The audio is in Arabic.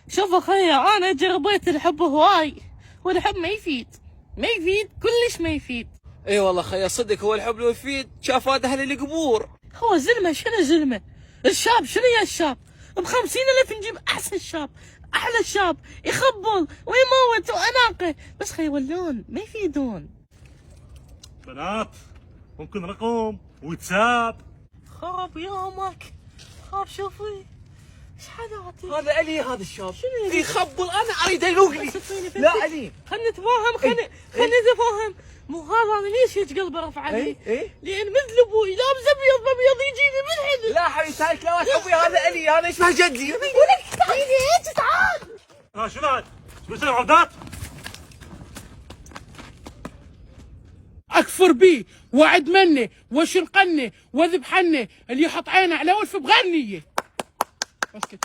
شوف اخي، انا جربت الحب هواي، والحب ما يفيد، ما يفيد كلش، ما يفيد. اي والله خيا صدق، هو الحب لو يفيد شاف هذا اهل القبور. هو زلمه، شنو زلمه؟ الشاب شنو يا الشاب؟ ب50,000 نجيب احسن شاب، احلى شاب يخبل ويموت واناقه، بس خيولون ما يفيدون. بنات ممكن رقم واتساب؟ خرب يومك، خرب شوفي ايش حالاتي. هذا علي، هذا الشاب شنو يخبل، انا اريد الوقلي. لا علي، خلنا نتفاهم، خلنا نتفاهم. مو هذا انا ليش هيك قلبي رفع علي؟ لان مثل ابوي لابس ابيض بابيض يجيني بالحلم. لا حبيبي تعال، لا تحبي، هذا علي، هذا اسمه جدي. ولك تعالي هيك، تعال. شنو هذا؟ بسوي عبدات؟ اكفر بيه وعد منه وشنقنه وذبحنه، اللي يحط عينه على ولف بغير نيه. اسكت.